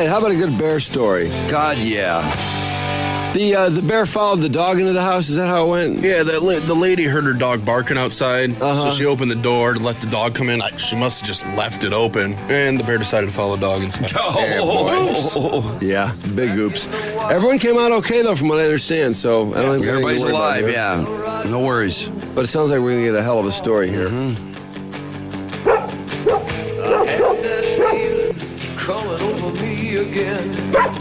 Hey, how about a good bear story? God, yeah. The bear followed the dog into the house. Is that how it went? Yeah, the lady heard her dog barking outside, Uh-huh. so she opened the door to let the dog come in. She must have just left it open, and the bear decided to follow the dog inside. Yeah, big oops. Everyone came out okay, though, from what I understand, so I don't think we're Everybody's gonna worry alive, about yeah. No worries. it. But it sounds like we're going to get a hell of a story here. Coming over me again. Just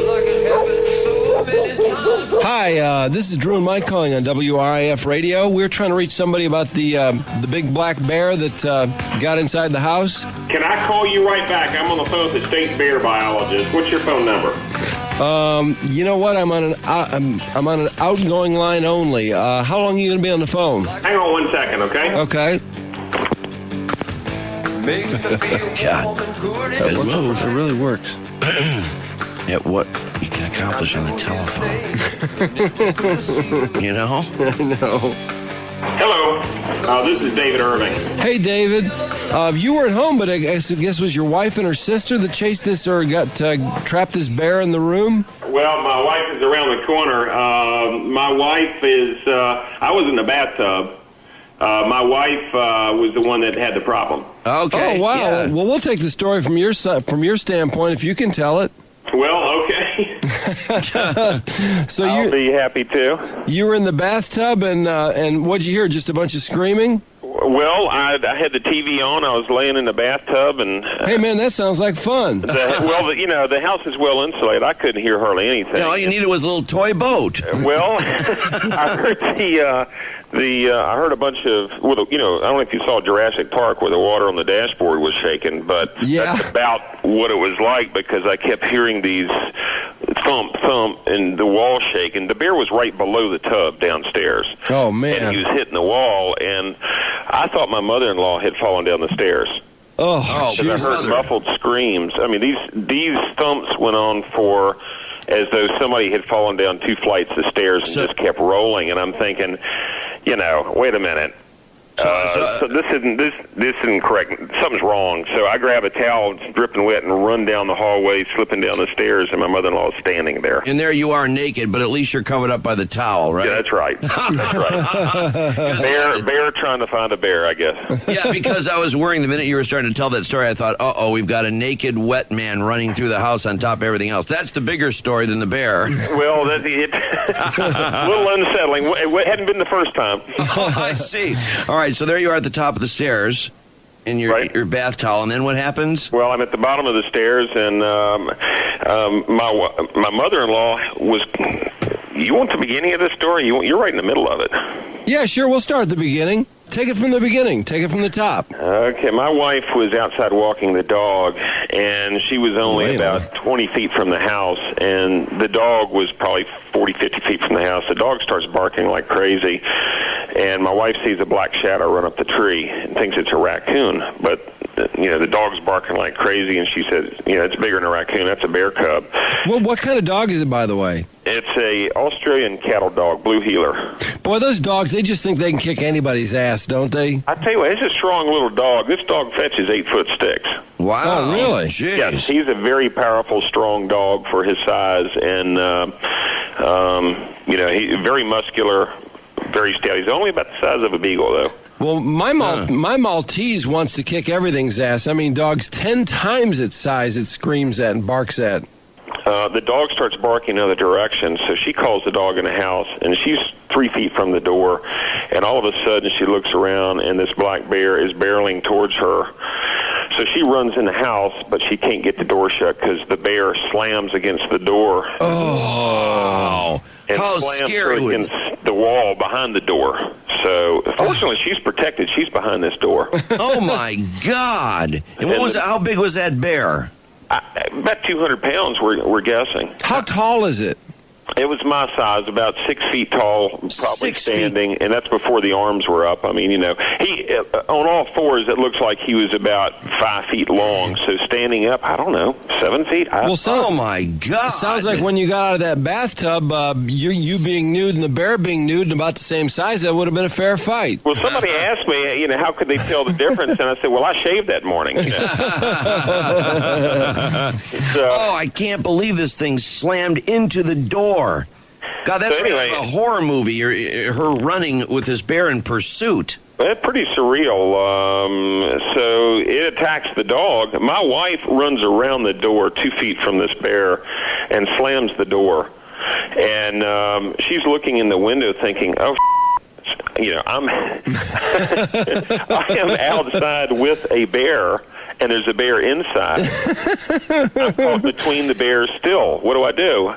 like it happened so many times. Hi, this is Drew and Mike calling on WRIF Radio. We're trying to reach somebody about the big black bear that got inside the house. Can I call you right back? I'm on the phone with the state bear biologist. What's your phone number? You know what? I'm on an outgoing line only. How long are you going to be on the phone? Hang on 1 second, okay? Okay. Makes me feel warm and good. It really works. At what you can accomplish on the telephone. You know? No. Hello. This is David Irving. Hey, David. You weren't home, but I guess it was your wife and her sister that chased this or got trapped this bear in the room? Well, my wife is around the corner. My wife is... I was in the bathtub. My wife was the one that had the problem. Okay. Oh, wow. Yeah. Well, we'll take the story from your standpoint if you can tell it. Well, okay. So I'll be happy to. you were in the bathtub, and what'd you hear? Just a bunch of screaming? Well, I had the TV on. I was laying in the bathtub, and Hey, man, that sounds like fun. the house is well insulated. I couldn't hear hardly anything. Yeah, all you needed was a little toy boat. Well, I heard I heard a bunch of, I don't know if you saw Jurassic Park where the water on the dashboard was shaking, but Yeah. That's about what it was like because I kept hearing these thump, thump, and the wall shaking. The bear was right below the tub downstairs. Oh, man. And he was hitting the wall, and I thought my mother-in-law had fallen down the stairs. Oh, Because I heard muffled screams. I mean, these thumps went on for as though somebody had fallen down 2 flights of stairs and just kept rolling. And I'm thinking, wait a minute. So this isn't correct. Something's wrong. So I grab a towel, it's dripping wet, and run down the hallway, slipping down the stairs, and my mother-in-law is standing there. And there you are naked, but at least you're covered up by the towel, right? Yeah, that's right. That's right. Bear trying to find a bear, I guess. Yeah, because I was worrying the minute you were starting to tell that story, I thought, uh-oh, we've got a naked, wet man running through the house on top of everything else. That's the bigger story than the bear. Well, that's it. A little unsettling. It hadn't been the first time. Oh, I see. All right, so there you are at the top of the stairs in your bath towel, and then what happens? Well, I'm at the bottom of the stairs, and my mother-in-law was... You want the beginning of the story? You're right in the middle of it. Yeah, sure, we'll start at the beginning. Take it from the beginning. Take it from the top. Okay, my wife was outside walking the dog, and she was only about 20 feet from the house, and the dog was probably 40, 50 feet from the house. The dog starts barking like crazy, and my wife sees a black shadow run up the tree and thinks it's a raccoon, but the dog's barking like crazy, and she says, it's bigger than a raccoon. That's a bear cub. Well, what kind of dog is it, by the way? It's a Australian cattle dog, blue heeler. Boy, those dogs, they just think they can kick anybody's ass, don't they? I tell you what, it's a strong little dog. This dog fetches 8-foot sticks. Wow. Oh, really? Jeez. Yes, he's a very powerful, strong dog for his size, and he's very muscular, very stout. He's only about the size of a beagle, though. Well, my Maltese wants to kick everything's ass. I mean, dogs 10 times its size it screams at and barks at. The dog starts barking in other directions, so she calls the dog in the house, and she's 3 feet from the door, and all of a sudden she looks around, and this black bear is barreling towards her. So she runs in the house, but she can't get the door shut because the bear slams against the door. Oh, and how slams scary her against the wall behind the door. So fortunately, she's protected. She's behind this door. Oh, my God. And how big was that bear? About 200 pounds, we're guessing. How tall is it? It was my size, about 6 feet tall, probably 6 standing, and that's before the arms were up. I mean, he on all fours, it looks like he was about 5 feet long. So standing up, I don't know, 7 feet. Oh my God! Sounds like when you got out of that bathtub, you being nude and the bear being nude and about the same size, that would have been a fair fight. Well, somebody asked me, how could they tell the difference? And I said, well, I shaved that morning. Oh, I can't believe this thing slammed into the door. God, that's anyway, like a horror movie. Her running with this bear in pursuit. That's pretty surreal. So it attacks the dog. My wife runs around the door 2 feet from this bear and slams the door. And she's looking in the window thinking, oh, I am outside with a bear, and there's a bear inside. I'm caught between the bears still. What do I do?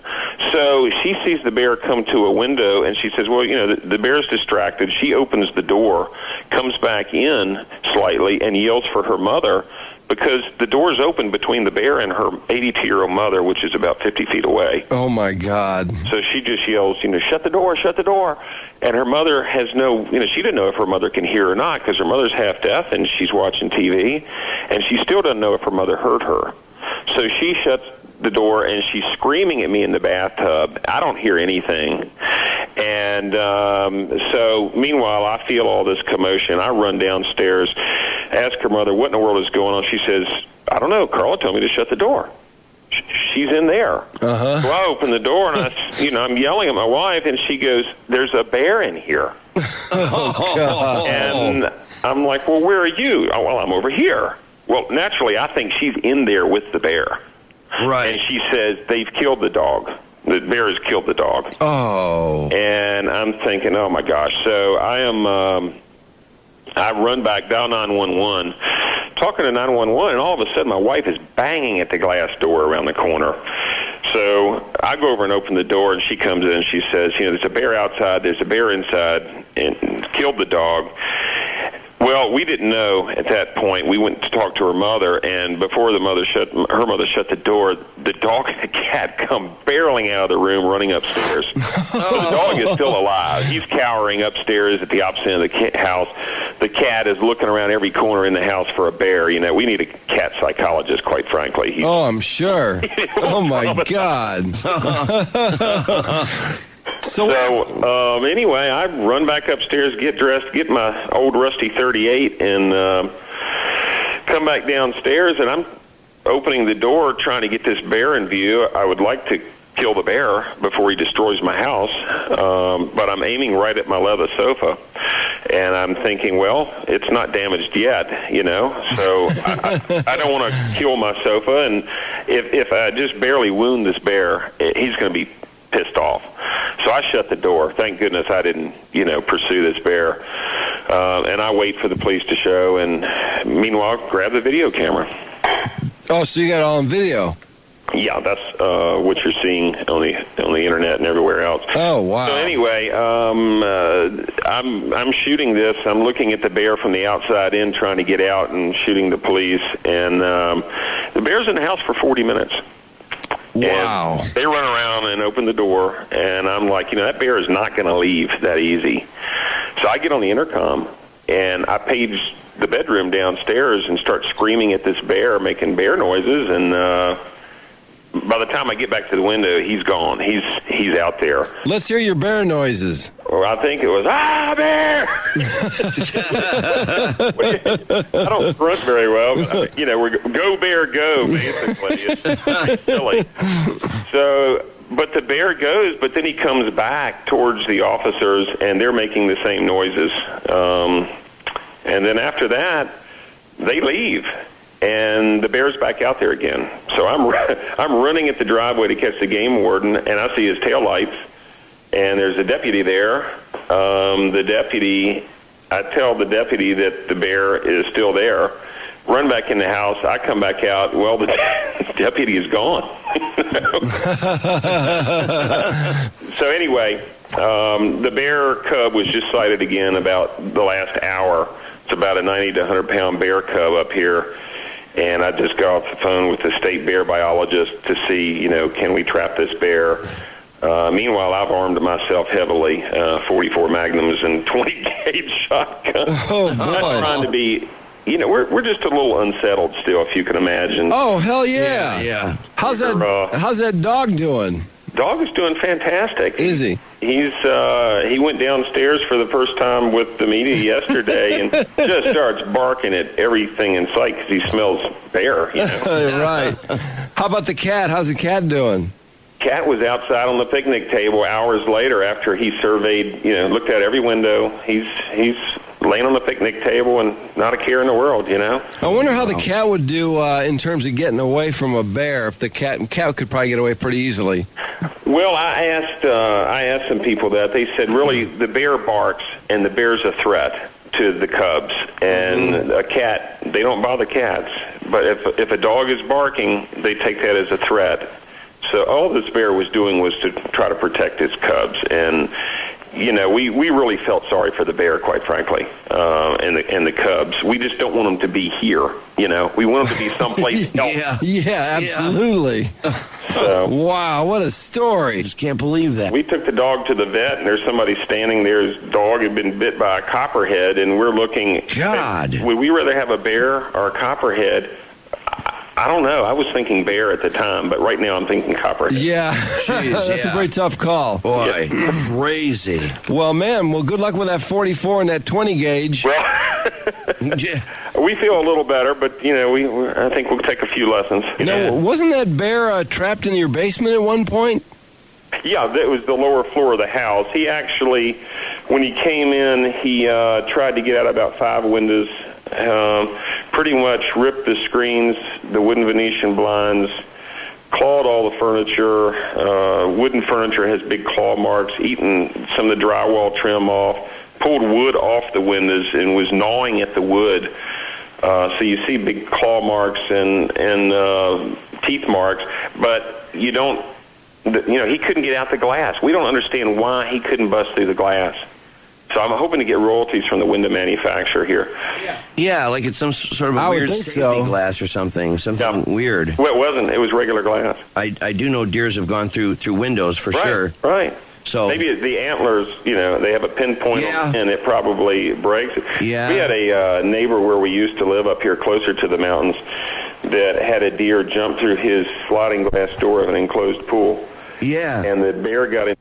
So she sees the bear come to a window, and she says, well, the bear's distracted. She opens the door, comes back in slightly, and yells for her mother, because the door's open between the bear and her 82-year-old mother, which is about 50 feet away. Oh, my God. So she just yells, shut the door, shut the door. And her mother has she didn't know if her mother can hear or not, because her mother's half deaf and she's watching TV, and she still doesn't know if her mother heard her. So she shuts the door, and she's screaming at me in the bathtub. I don't hear anything. And so meanwhile, I feel all this commotion. I run downstairs, ask her mother, what in the world is going on? She says, I don't know. Carla told me to shut the door. She's in there. Uh-huh. So I open the door, and I'm yelling at my wife, and she goes, there's a bear in here. Oh, God. And I'm like, well, where are you? Oh, well, I'm over here. Well, naturally, I think she's in there with the bear. Right. And she says, they've killed the dog. The bear has killed the dog. Oh. And I'm thinking, oh, my gosh. So I run back, dial 911, talking to 911, and all of a sudden my wife is banging at the glass door around the corner. So I go over and open the door, and she comes in, and she says, there's a bear outside, there's a bear inside, and killed the dog. Well, we didn't know at that point. We went to talk to her mother, and before her mother shut the door, the dog and the cat come barreling out of the room, running upstairs. So the dog is still alive. He's cowering upstairs at the opposite end of the house. The cat is looking around every corner in the house for a bear. We need a cat psychologist, quite frankly. I'm sure. Oh, my God. So anyway, I run back upstairs, get dressed, get my old rusty 38, and come back downstairs, and I'm opening the door trying to get this bear in view. I would like to kill the bear before he destroys my house, but I'm aiming right at my leather sofa, and I'm thinking, well, it's not damaged yet, so I don't want to kill my sofa, and if I just barely wound this bear, he's going to be pissed off. So I shut the door. Thank goodness I didn't, pursue this bear. And I wait for the police to show, and meanwhile, grab the video camera. Oh, so you got it all on video? Yeah, that's what you're seeing on the internet and everywhere else. Oh, wow. So anyway, I'm shooting this. I'm looking at the bear from the outside in, trying to get out and shooting the police. And the bear's in the house for 40 minutes. Wow. And they run around and open the door, and I'm like, that bear is not going to leave that easy. So I get on the intercom, and I page the bedroom downstairs and start screaming at this bear, making bear noises, and by the time I get back to the window, he's gone. He's out there. Let's hear your bear noises. Or I think it was, bear! I don't grunt very well, but, we're go, bear, go, basically. It's silly. So, but the bear goes, but then he comes back towards the officers, and they're making the same noises. And then after that, they leave. And the bear's back out there again. So I'm running at the driveway to catch the game warden, and I see his taillights, and there's a deputy there. I tell the deputy that the bear is still there. Run back in the house. I come back out. Well, the deputy is gone. So anyway, the bear cub was just sighted again about the last hour. It's about a 90 to 100-pound bear cub up here. And I just got off the phone with the state bear biologist to see, can we trap this bear? Meanwhile, I've armed myself heavily, 44 Magnums and 20 gauge shotgun. Oh, boy. I'm trying to be, we're just a little unsettled still, if you can imagine. Oh, hell yeah. Yeah. How's that dog doing? Dog is doing fantastic. Is he? He went downstairs for the first time with the media yesterday and just starts barking at everything in sight because he smells bear. Right. How about the cat? How's the cat doing? Cat was outside on the picnic table hours later after he surveyed, looked out every window. He's laying on the picnic table and not a care in the world, I wonder how the cat would do in terms of getting away from a bear. If the cat could probably get away pretty easily. Well, I asked some people that. They said really the bear barks and the bear's a threat to the cubs, and a cat, they don't bother cats. But if a dog is barking, they take that as a threat. So all this bear was doing was to try to protect his cubs, and we really felt sorry for the bear, quite frankly, and the cubs. We just don't want them to be here. We want them to be someplace else. Yeah, absolutely. So, wow, what a story! I just can't believe that. We took the dog to the vet, and there's somebody standing there. His dog had been bit by a copperhead, and we're looking. God, would we rather have a bear or a copperhead? I don't know. I was thinking bear at the time, but right now I'm thinking copperhead. Yeah, that's a very tough call. Boy, crazy. Well, man, good luck with that 44 and that 20 gauge. Well, we feel a little better, but I think we'll take a few lessons. Wasn't that bear trapped in your basement at one point? Yeah, that was the lower floor of the house. He actually, when he came in, he tried to get out about 5 windows. Pretty much ripped the screens, the wooden Venetian blinds, clawed all the furniture. Wooden furniture has big claw marks, eaten some of the drywall trim off, pulled wood off the windows and was gnawing at the wood. So you see big claw marks and teeth marks, but you don't, he couldn't get out the glass. We don't understand why he couldn't bust through the glass. So I'm hoping to get royalties from the window manufacturer here. Yeah, like it's some sort of a weird safety glass or something weird. Well, it wasn't. It was regular glass. I do know deers have gone through windows for sure. Right. So maybe the antlers, they have a pinpoint and it probably breaks. Yeah. We had a neighbor where we used to live up here closer to the mountains that had a deer jump through his sliding glass door of an enclosed pool. Yeah. And the bear got in